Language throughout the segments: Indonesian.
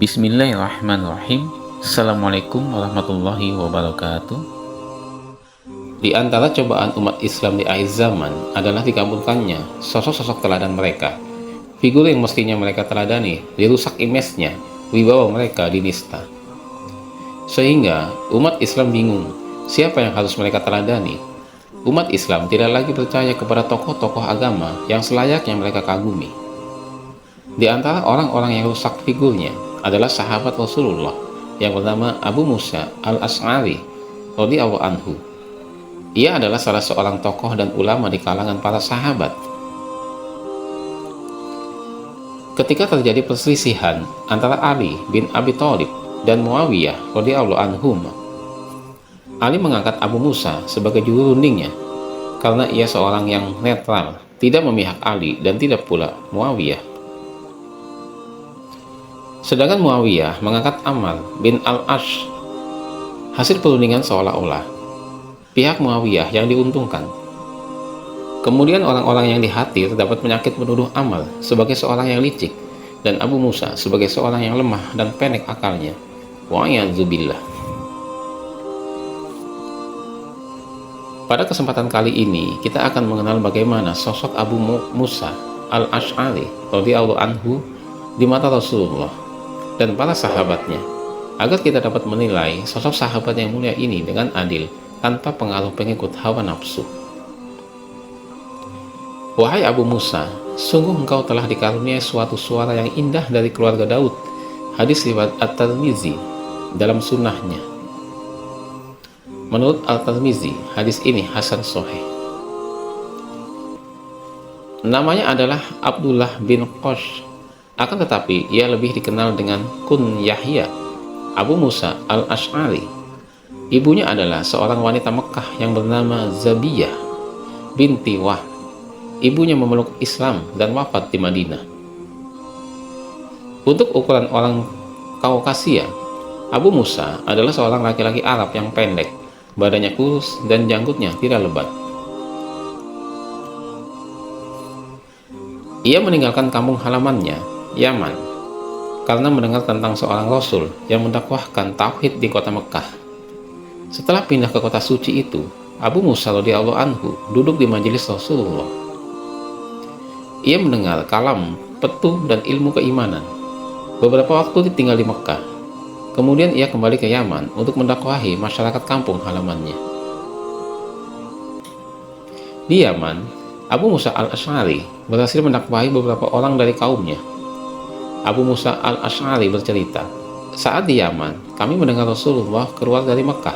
Bismillahirrahmanirrahim. Assalamualaikum warahmatullahi wabarakatuh. Di antara cobaan umat Islam di akhir zaman adalah dikabulkannya sosok-sosok teladan mereka. Figur yang mestinya mereka teladani dirusak image-nya, wibawa mereka dinista. Sehingga umat Islam bingung, siapa yang harus mereka teladani? Umat Islam tidak lagi percaya kepada tokoh-tokoh agama yang selayaknya mereka kagumi. Di antara orang-orang yang rusak figurnya adalah sahabat Rasulullah yang bernama Abu Musa al-Asy'ari radhiyallahu anhu. Ia adalah salah seorang tokoh dan ulama di kalangan para sahabat. Ketika terjadi perselisihan antara Ali bin Abi Thalib dan Muawiyah radhiyallahu anhum, Ali mengangkat Abu Musa sebagai juru rundingnya karena ia seorang yang netral, tidak memihak Ali dan tidak pula Muawiyah. Sedangkan Muawiyah mengangkat Ammar bin al-Ash. Hasil perundingan seolah-olah pihak Muawiyah yang diuntungkan. Kemudian orang-orang yang di hati terdapat penyakit menuduh Ammar sebagai seorang yang licik dan Abu Musa sebagai seorang yang lemah dan pendek akalnya. Wa'iyadzubillah. Pada kesempatan kali ini kita akan mengenal bagaimana sosok Abu Musa al-Asy'ari radhiyallahu anhu di mata Rasulullah dan para sahabatnya, agar kita dapat menilai sosok sahabat yang mulia ini dengan adil tanpa pengaruh pengikut hawa nafsu. Wahai Abu Musa, sungguh engkau telah dikaruniai suatu suara yang indah dari keluarga Daud. Hadis riwayat At-Tirmizi dalam sunnahnya. Menurut At-Tirmizi, hadis ini hasan sahih. Namanya adalah Abdullah bin Qash. Akan tetapi ia lebih dikenal dengan Kun Yahya, Abu Musa al-Asy'ari. Ibunya adalah seorang wanita Mekah yang bernama Zabiyah binti Wahb. Ibunya memeluk Islam dan wafat di Madinah. Untuk ukuran orang Kaukasia, Abu Musa adalah seorang laki-laki Arab yang pendek, badannya kurus dan janggutnya tidak lebat. Ia meninggalkan kampung halamannya Yaman karena mendengar tentang seorang Rasul yang mendakwahkan tauhid di kota Mekah. Setelah pindah ke kota suci itu, Abu Musa radhiyallahu anhu duduk di majelis Rasulullah. Ia mendengar kalam, petu, dan ilmu keimanan. Beberapa waktu ditinggal di Mekah. Kemudian ia kembali ke Yaman untuk mendakwahi masyarakat kampung halamannya. Di Yaman, Abu Musa al-Asy'ari berhasil mendakwahi beberapa orang dari kaumnya. Abu Musa al-Asy'ari bercerita, saat di Yaman, kami mendengar Rasulullah keluar dari Mekah.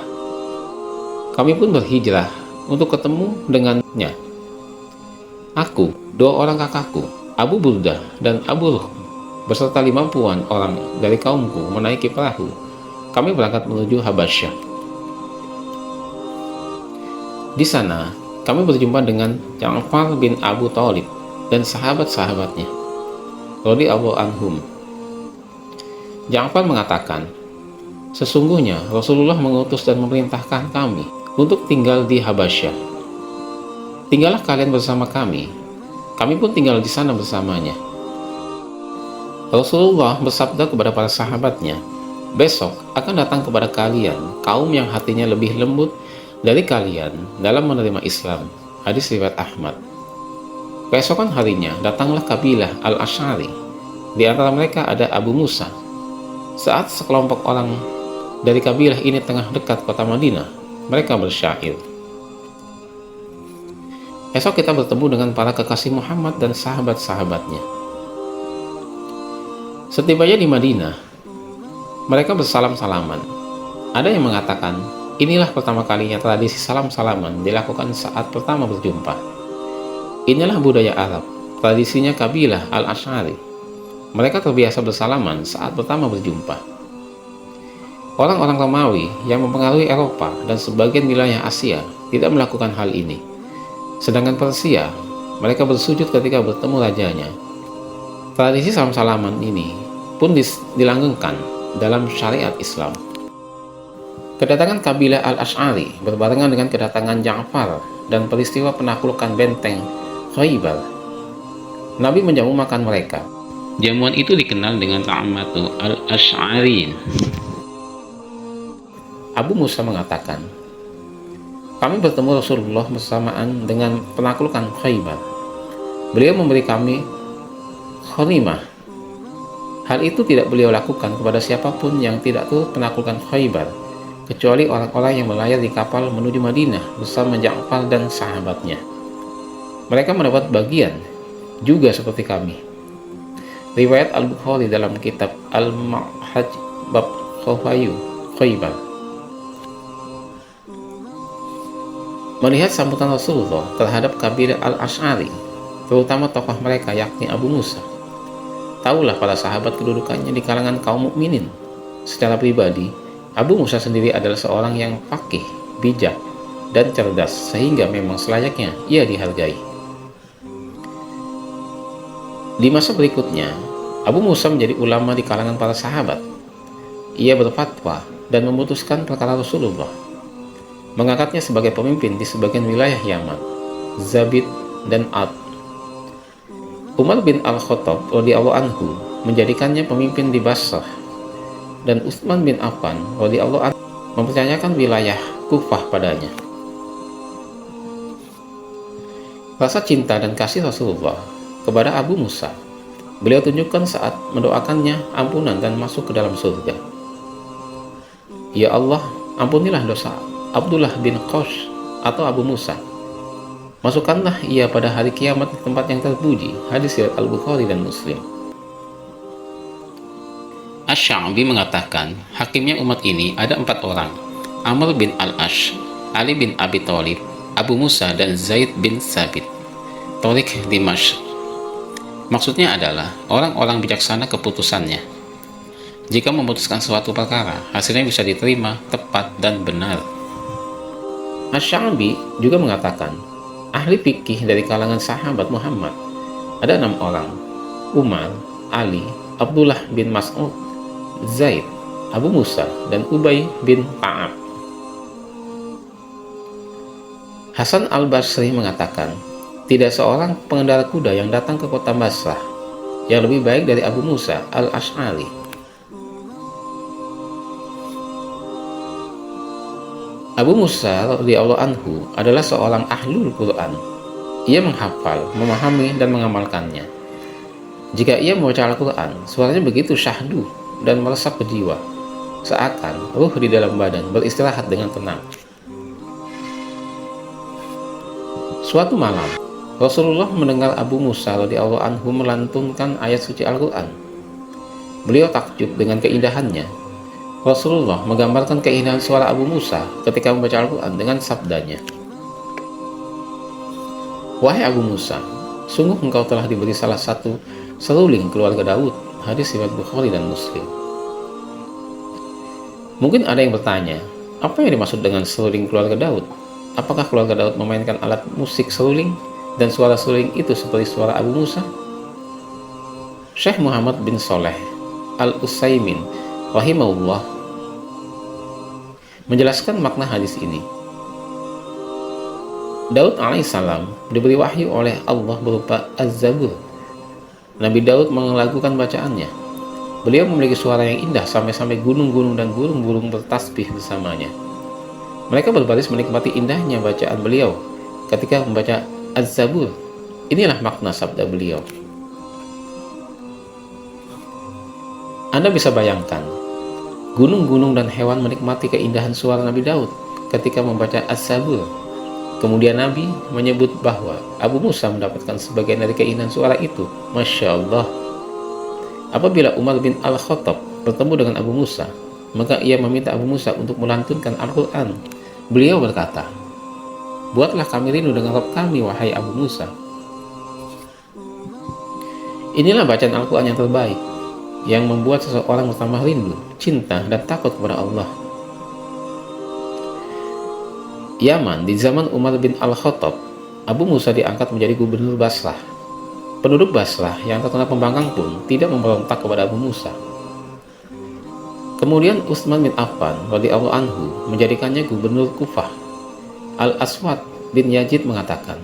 Kami pun berhijrah untuk ketemu dengannya. Aku, dua orang kakakku, Abu Burdah dan Abu Ruh, beserta 50-an orang dari kaumku menaiki perahu. Kami berangkat menuju Habasyah. Di sana, kami berjumpa dengan Ja'far bin Abu Thalib dan sahabat-sahabatnya radhiyallahu anhum. Ja'far mengatakan, sesungguhnya Rasulullah mengutus dan memerintahkan kami untuk tinggal di Habasyah. Tinggallah kalian bersama kami. Kami pun tinggal di sana bersamanya. Rasulullah bersabda kepada para sahabatnya, besok akan datang kepada kalian kaum yang hatinya lebih lembut dari kalian dalam menerima Islam. Hadis riwayat Ahmad. Keesokan harinya datanglah kabilah Al-Asy'ari. Di antara mereka ada Abu Musa. Saat sekelompok orang dari kabilah ini tengah dekat kota Madinah, mereka bersyair. Esok kita bertemu dengan para kekasih Muhammad dan sahabat-sahabatnya. Setibanya di Madinah, mereka bersalam-salaman. Ada yang mengatakan, inilah pertama kalinya tradisi salam-salaman dilakukan saat pertama berjumpa. Inilah budaya Arab, tradisinya kabilah Al-Asy'ari. Mereka terbiasa bersalaman saat pertama berjumpa. Orang-orang Romawi yang mempengaruhi Eropa dan sebagian wilayah Asia tidak melakukan hal ini. Sedangkan Persia, mereka bersujud ketika bertemu rajanya. Tradisi salam-salaman ini pun dilanggengkan dalam syariat Islam. Kedatangan kabilah Al-Asy'ari berbarengan dengan kedatangan Ja'far dan peristiwa penaklukan benteng Khaybar. Nabi menjamu makan mereka Jamuan itu dikenal dengan ta'amatu al-Asy'ariyin. Abu Musa mengatakan, kami bertemu Rasulullah bersamaan dengan penaklukan Khaybar. Beliau memberi kami ghanimah. Hal itu tidak beliau lakukan kepada siapapun yang tidak turut penaklukan Khaybar, kecuali orang-orang yang melayar di kapal menuju Madinah bersama Ja'far dan sahabatnya. Mereka mendapat bagian juga seperti kami. Riwayat Al-Bukhari dalam kitab Al-Ma'haj bab Khaybar. Melihat sambutan Rasulullah terhadap kabilah Al-Asy'ari, terutama tokoh mereka yakni Abu Musa, tahulah para sahabat kedudukannya di kalangan kaum mukminin. Secara pribadi, Abu Musa sendiri adalah seorang yang faqih, bijak, dan cerdas, sehingga memang selayaknya ia dihargai. Di masa berikutnya, Abu Musa menjadi ulama di kalangan para sahabat. Ia berfatwa dan memutuskan perkara Rasulullah, mengangkatnya sebagai pemimpin di sebagian wilayah Yaman, Zabid, dan Ad. Umar bin Al-Khattab radhiyallahu anhu menjadikannya pemimpin di Basrah, dan Utsman bin Affan radhiyallahu anhu mempercayakan wilayah Kufah padanya. Rasa cinta dan kasih Rasulullah kepada Abu Musa beliau tunjukkan saat mendoakannya ampunan dan masuk ke dalam surga. Ya Allah, ampunilah dosa Abdullah bin Qash atau Abu Musa. Masukkanlah ia pada hari kiamat di tempat yang terpuji. Hadis riwayat Al-Bukhari dan Muslim. Asy-Sya'bi mengatakan, hakimnya umat ini ada 4 orang: Amr bin Al-Ash, Ali bin Abi Thalib, Abu Musa, dan Zaid bin Sabit. Thariq Dimashq. Maksudnya adalah orang-orang bijaksana keputusannya. Jika memutuskan suatu perkara, hasilnya bisa diterima, tepat, dan benar. Asy-Sya'bi juga mengatakan, ahli fikih dari kalangan sahabat Muhammad ada 6 orang: Umar, Ali, Abdullah bin Mas'ud, Zaid, Abu Musa, dan Ubay bin Ka'ab. Hasan al-Basri mengatakan, tidak seorang pengendara kuda yang datang ke kota Basrah yang lebih baik dari Abu Musa al-Asy'ari. Abu Musa radhiyallahu anhu adalah seorang ahlul Quran. Ia menghafal, memahami, dan mengamalkannya. Jika ia membaca Al-Quran, suaranya begitu syahdu dan meresap ke jiwa, seakan ruh di dalam badan beristirahat dengan tenang. Suatu malam, Rasulullah mendengar Abu Musa radhiyallahu anhu melantunkan ayat suci Al-Quran. Beliau takjub dengan keindahannya. Rasulullah menggambarkan keindahan suara Abu Musa ketika membaca Al-Quran dengan sabdanya, wahai Abu Musa, sungguh engkau telah diberi salah satu seruling keluarga Daud. Hadis riwayat Bukhari dan Muslim. Mungkin ada yang bertanya, apa yang dimaksud dengan seruling keluarga Daud? Apakah keluarga Daud memainkan alat musik seruling dan suara seruling itu seperti suara Abu Musa? Syekh Muhammad bin Shalih Al-Utsaimin rahimahullah menjelaskan makna hadis ini. Daud alaihissalam diberi wahyu oleh Allah berupa Az-Zabur. Nabi Daud melakukan bacaannya. Beliau memiliki suara yang indah sampai-sampai gunung-gunung dan burung-burung bertasbih bersamanya. Mereka berbaris menikmati indahnya bacaan beliau ketika membaca Az-Zabur. Inilah makna sabda beliau. Anda bisa bayangkan, gunung-gunung dan hewan menikmati keindahan suara Nabi Daud ketika membaca Az-Zabur. Kemudian Nabi menyebut bahwa Abu Musa mendapatkan sebagian dari keindahan suara itu. Masya Allah. Apabila Umar bin Al-Khattab bertemu dengan Abu Musa, maka ia meminta Abu Musa untuk melantunkan Al-Quran. Beliau berkata, buatlah kami rindu dengan Rabb kami, wahai Abu Musa. Inilah bacaan Al-Quran yang terbaik, yang membuat seseorang bertambah rindu, cinta, dan takut kepada Allah. Yaman, di zaman Umar bin Al-Khattab, Abu Musa diangkat menjadi gubernur Basrah. Penduduk Basrah yang terkena pembangkang pun tidak memberontak kepada Abu Musa. Kemudian Utsman bin Affan radhiyallahu anhu menjadikannya gubernur Kufah. Al-Aswad bin Yazid mengatakan,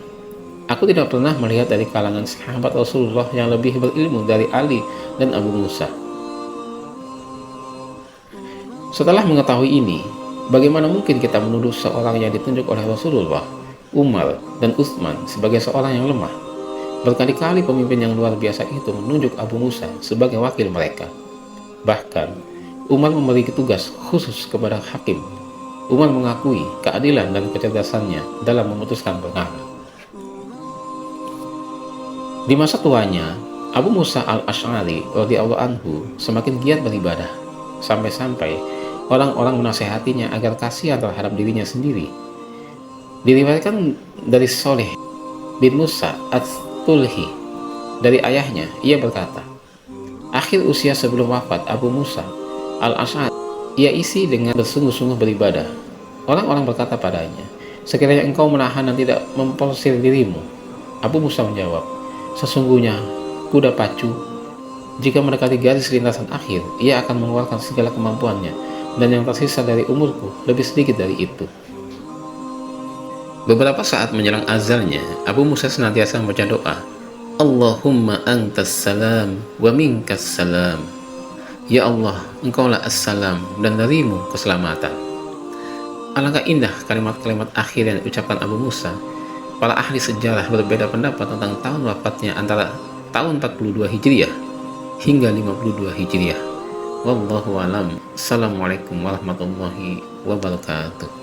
Aku tidak pernah melihat dari kalangan sahabat Rasulullah yang lebih berilmu dari Ali dan Abu Musa. Setelah mengetahui ini, bagaimana mungkin kita menuduh seorang yang ditunjuk oleh Rasulullah, Umar, dan Utsman sebagai seorang yang lemah? Berkali-kali pemimpin yang luar biasa itu menunjuk Abu Musa sebagai wakil mereka. Bahkan, Umar memberi tugas khusus kepada hakim. Umar mengakui keadilan dan kecerdasannya dalam memutuskan perkara. Di masa tuanya, Abu Musa al-Asy'ari radhiyallahu anhu semakin giat beribadah, sampai-sampai orang-orang menasehatinya agar kasihan terhadap dirinya sendiri. Diriwayatkan dari Soleh bin Musa at-Tulhi, dari ayahnya, ia berkata, akhir usia sebelum wafat Abu Musa al-Asy'ari, ia isi dengan bersungguh-sungguh beribadah. Orang-orang berkata padanya, sekiranya engkau menahan dan tidak memporsir dirimu. Abu Musa menjawab, sesungguhnya kuda pacu, jika mendekati garis lintasan akhir, ia akan mengeluarkan segala kemampuannya, dan yang tersisa dari umurku lebih sedikit dari itu. Beberapa saat menjelang azalnya, Abu Musa senantiasa membaca doa, Allahumma antas salam wa minkas salam. Ya Allah, engkaulah as-salam dan darimu keselamatan. Alangkah indah kalimat-kalimat akhir yang diucapkan Abu Musa. Para ahli sejarah berbeda pendapat tentang tahun wafatnya antara tahun 42 Hijriah hingga 52 Hijriah. Wallahu alam. Assalamualaikum warahmatullahi wabarakatuh.